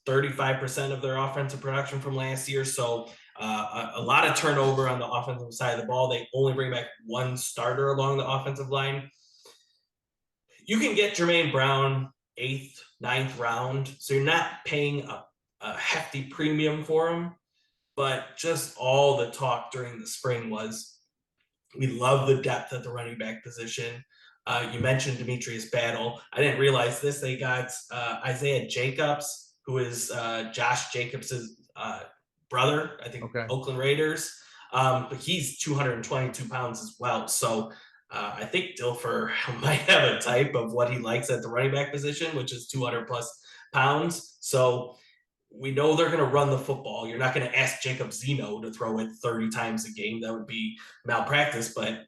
35% of their offensive production from last year. So a lot of turnover on the offensive side of the ball. They only bring back 1 starter along the offensive line. You can get Jermaine Brown 8th, 9th round. So you're not paying a hefty premium for him. But just all the talk during the spring was, we love the depth at the running back position. You mentioned Demetrius Battle. I didn't realize this. They got Isaiah Jacobs, who is Josh Jacobs' brother, I think, okay. Oakland Raiders. But he's 222 pounds as well. So I think Dilfer might have a type of what he likes at the running back position, which is 200 plus pounds. So we know they're going to run the football. You're not going to ask Jacob Zeno to throw it 30 times a game. That would be malpractice. But,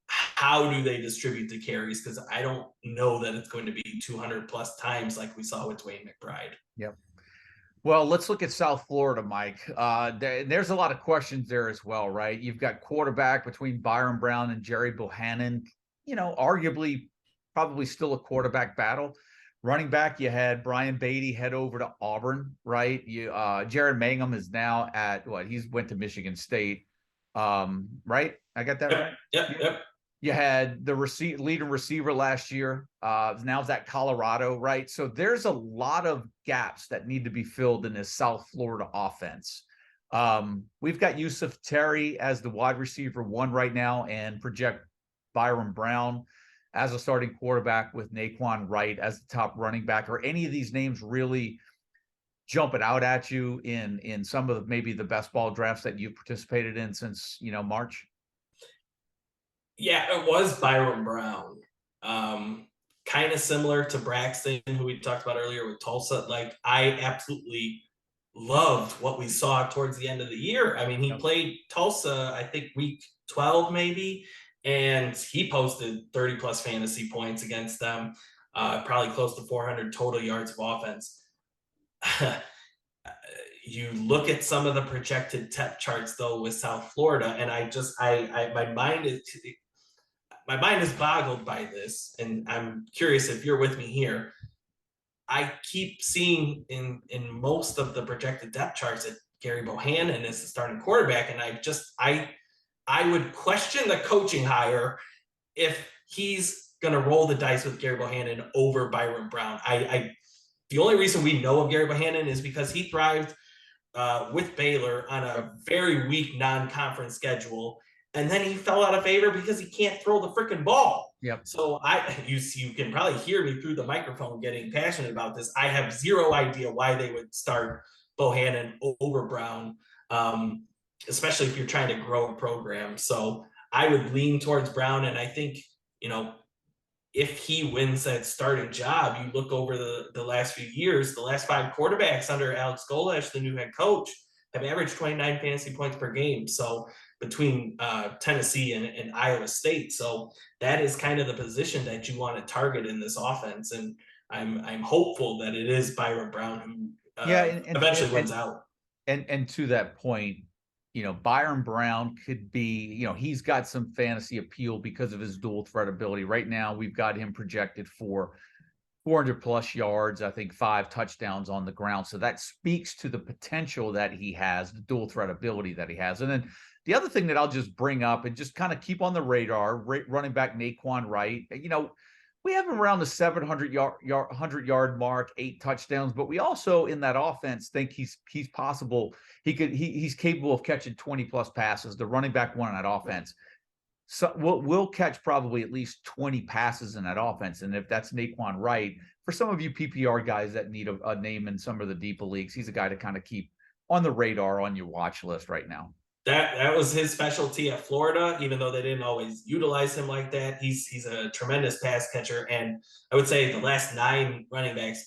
how do they distribute the carries? Because I don't know that it's going to be 200 plus times like we saw with Dwayne McBride.
Yep. Well, let's look at South Florida, Mike. There's a lot of questions there as well, right? You've got quarterback between Byron Brown and Jerry Bohannon, arguably probably still a quarterback battle. Running back, you had Brian Beatty head over to Auburn, right? Jared Mangum is now at he's went to Michigan State. Right? I got that right?
Yep.
You had the leading receiver last year. Now it's at Colorado, right? So there's a lot of gaps that need to be filled in this South Florida offense. We've got Yusuf Terry as the wide receiver 1 right now, and project Byron Brown as a starting quarterback with Naquan Wright as the top running back. Are any of these names really jumping out at you in some of maybe the best ball drafts that you've participated in since March?
Yeah, it was Byron Brown. Kind of similar to Braxton, who we talked about earlier with Tulsa. Like, I absolutely loved what we saw towards the end of the year. I mean, he played Tulsa, I think week 12 maybe, and he posted 30 plus fantasy points against them, probably close to 400 total yards of offense. You look at some of the projected depth charts though with South Florida, and my mind is boggled by this, and I'm curious if you're with me here. I keep seeing in most of the projected depth charts that Gary Bohannon is the starting quarterback, and I would question the coaching hire if he's going to roll the dice with Gary Bohannon over Byron Brown. The only reason we know of Gary Bohannon is because he thrived with Baylor on a very weak non-conference schedule, and then he fell out of favor because he can't throw the freaking ball.
Yep.
So you can probably hear me through the microphone getting passionate about this. I have zero idea why they would start Bohannon over Brown, especially if you're trying to grow a program. So I would lean towards Brown, and I think, if he wins that starting job, you look over the last few years, the last 5 quarterbacks under Alex Golesh, the new head coach, have averaged 29 fantasy points per game. So between Tennessee and Iowa State. So that is kind of the position that you want to target in this offense. And I'm hopeful that it is Byron Brown who eventually wins out.
And to that point, Byron Brown could be, he's got some fantasy appeal because of his dual threat ability. Right now, we've got him projected for 400 plus yards, I think 5 touchdowns on the ground. So that speaks to the potential that he has, the dual threat ability that he has. And then the other thing that I'll just bring up and just kind of keep on the radar, running back Naquan Wright, we have him around the 700-yard mark, 8 touchdowns, but we also in that offense think he's possible. He's capable of catching 20 plus passes. The running back 1 in that offense. So we'll catch probably at least 20 passes in that offense. And if that's Naquan Wright, for some of you PPR guys that need a name in some of the deeper leagues, he's a guy to kind of keep on the radar on your watch list right now.
That was his specialty at Florida, even though they didn't always utilize him like that. He's a tremendous pass catcher. And I would say the last 5 running backs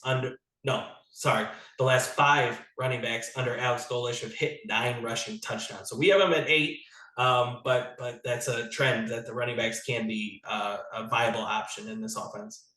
under Alex Golesh have hit 9 rushing touchdowns. So we have him at 8. But that's a trend that the running backs can be a viable option in this offense.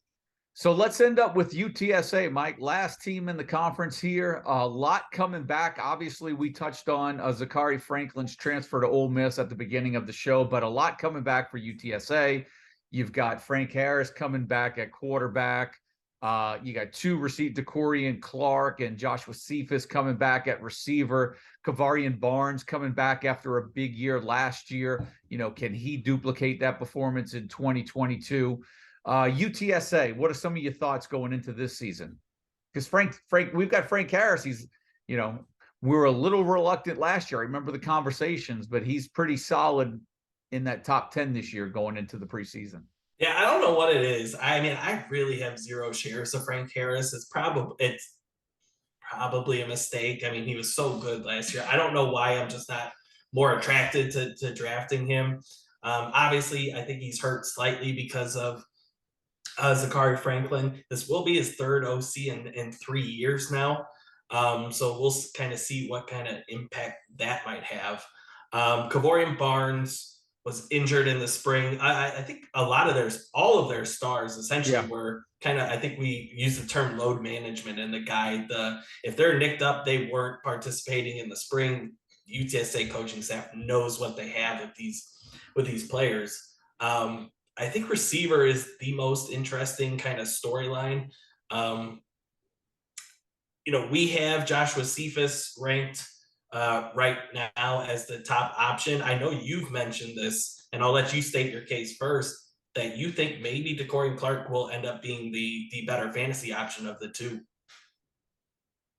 So let's end up with UTSA, Mike. Last team in the conference here. A lot coming back. Obviously, we touched on Zakhari Franklin's transfer to Ole Miss at the beginning of the show, but a lot coming back for UTSA. You've got Frank Harris coming back at quarterback. You got 2 Decorian Clark and Joshua Cephas coming back at receiver. Kavarian Barnes coming back after a big year last year. Can he duplicate that performance in 2022? UTSA, what are some of your thoughts going into this season? Because Frank, we've got Frank Harris. He's, we were a little reluctant last year. I remember the conversations, but he's pretty solid in that top 10 this year going into the preseason.
Yeah, I don't know what it is. I mean, I really have 0 shares of Frank Harris. It's probably a mistake. I mean, he was so good last year. I don't know why I'm just not more attracted to drafting him. Obviously, I think he's hurt slightly because of Zakhari Franklin. This will be his third OC in 3 years now. So we'll kind of see what kind of impact that might have. Kavorian Barnes was injured in the spring. I think all of their stars essentially were kind of, I think we use the term load management in the guide. If they're nicked up, they weren't participating in the spring. UTSA coaching staff knows what they have with these players. I think receiver is the most interesting kind of storyline. We have Joshua Cephas ranked right now as the top option. I know you've mentioned this, and I'll let you state your case first, that you think maybe DeCorian Clark will end up being the better fantasy option of the two.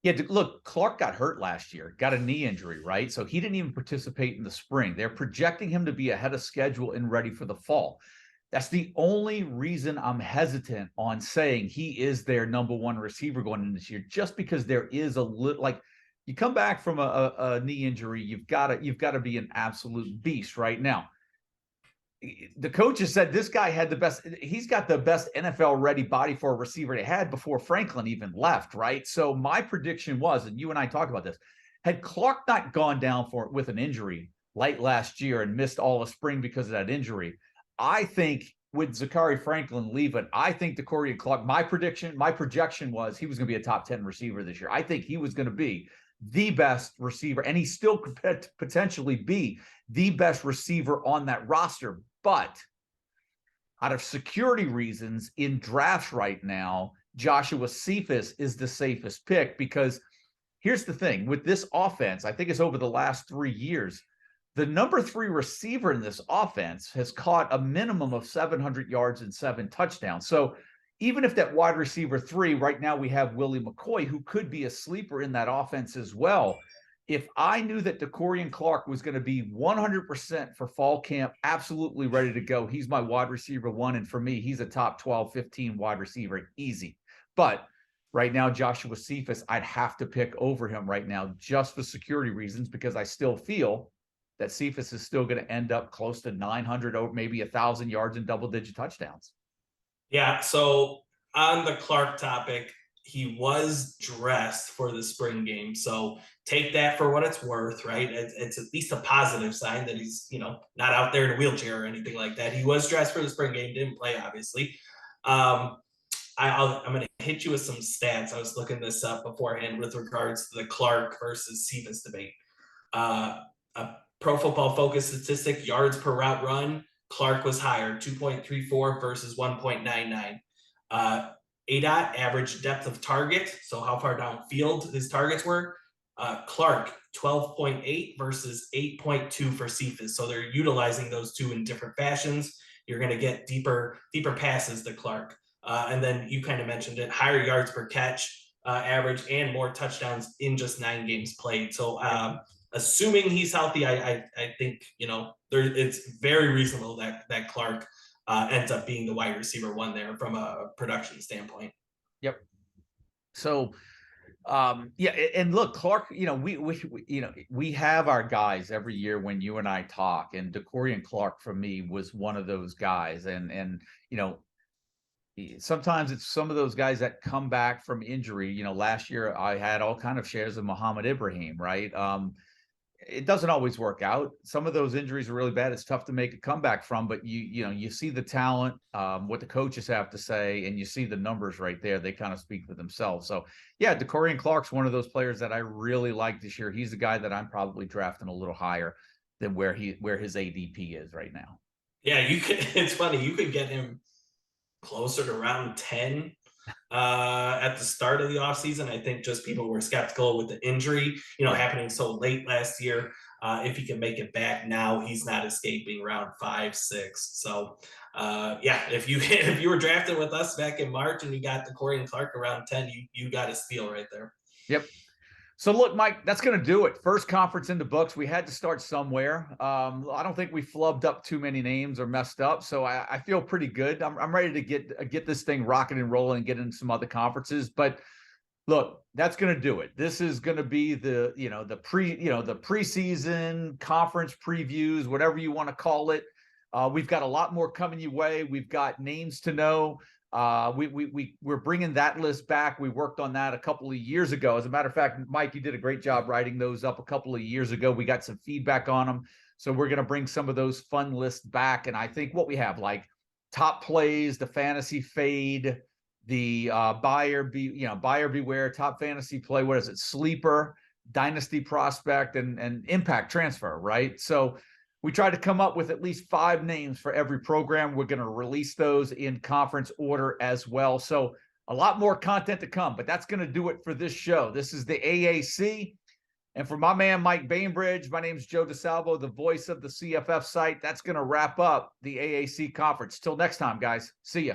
Yeah, look, Clark got hurt last year, got a knee injury, right? So he didn't even participate in the spring. They're projecting him to be ahead of schedule and ready for the fall. That's the only reason I'm hesitant on saying he is their number one receiver going into this year, just because there is a little, like, you come back from a knee injury, you've got to be an absolute beast right now. The coaches said this guy had he's got the best NFL ready body for a receiver they had before Franklin even left, right? So my prediction was, and you and I talked about this, had Clark not gone down with an injury late last year and missed all of spring because of that injury, I think with Zakhari Franklin leaving, I think DeCorian Clark, my projection was he was going to be a top 10 receiver this year. I think he was going to be the best receiver, and he still could potentially be the best receiver on that roster. But out of security reasons in drafts right now, Joshua Cephas is the safest pick, because here's the thing with this offense, I think it's over the last 3 years, the number 3 receiver in this offense has caught a minimum of 700 yards and 7 touchdowns. So even if that wide receiver 3, right now we have Willie McCoy, who could be a sleeper in that offense as well. If I knew that DeCorian Clark was going to be 100% for fall camp, absolutely ready to go, he's my wide receiver 1. And for me, he's a top 12, 15 wide receiver, easy. But right now, Joshua Cephas, I'd have to pick over him right now just for security reasons, because I still feel that Cephas is still going to end up close to 900 or maybe 1,000 yards and double-digit touchdowns.
Yeah, so on the Clark topic, he was dressed for the spring game. So take that for what it's worth, right? It's at least a positive sign that he's, not out there in a wheelchair or anything like that. He was dressed for the spring game, didn't play, obviously. I'm going to hit you with some stats. I was looking this up beforehand with regards to the Clark versus Cephas debate. A Pro Football Focus statistic, yards per route run, Clark was higher, 2.34 versus 1.99. ADOT, average depth of target, so how far downfield his targets were, Clark, 12.8 versus 8.2 for Cephas. So they're utilizing those two in different fashions. You're going to get deeper passes to Clark. And then you kind of mentioned it, higher yards per catch average and more touchdowns in just 9 games played. So assuming he's healthy, I think, it's very reasonable that Clark ends up being the wide receiver 1 there from a production standpoint.
Yep. So, and look, Clark, we have our guys every year when you and I talk, and DeCorian Clark for me was one of those guys. And sometimes it's some of those guys that come back from injury. Last year I had all kind of shares of Muhammad Ibrahim, right? It doesn't always work out. Some of those injuries are really bad. It's tough to make a comeback from, but you see the talent, what the coaches have to say, and you see the numbers right there. They kind of speak for themselves. So yeah, DeCorian Clark's one of those players that I really like this year. He's the guy that I'm probably drafting a little higher than where his ADP is right now.
Yeah, it's funny. You could get him closer to round 10 at the start of the offseason. I think just people were skeptical with the injury, happening so late last year. If he can make it back now, he's not escaping round 5, 6. So if you were drafted with us back in March and you got DeCorian Clark around 10, you got a steal right there.
Yep. So look, Mike, that's going to do it. First conference in the books. We had to start somewhere. I don't think we flubbed up too many names or messed up. So I feel pretty good. I'm ready to get this thing rocking and rolling and get into some other conferences. But look, that's going to do it. This is going to be the preseason conference previews, whatever you want to call it. We've got a lot more coming your way. We've got names to know. We're bringing that list back. We worked on that a couple of years ago. As a matter of fact, Mike, you did a great job writing those up a couple of years ago. We got some feedback on them. So we're going to bring some of those fun lists back. And I think what we have, like top plays, the fantasy fade, the buyer beware, top fantasy play. What is it? Sleeper, dynasty prospect, and impact transfer, right? So we tried to come up with at least 5 names for every program. We're going to release those in conference order as well. So a lot more content to come, but that's going to do it for this show. This is the AAC. And for my man, Mike Bainbridge, my name's Joe DeSalvo, the voice of the CFF site. That's going to wrap up the AAC conference. Till next time, guys. See ya.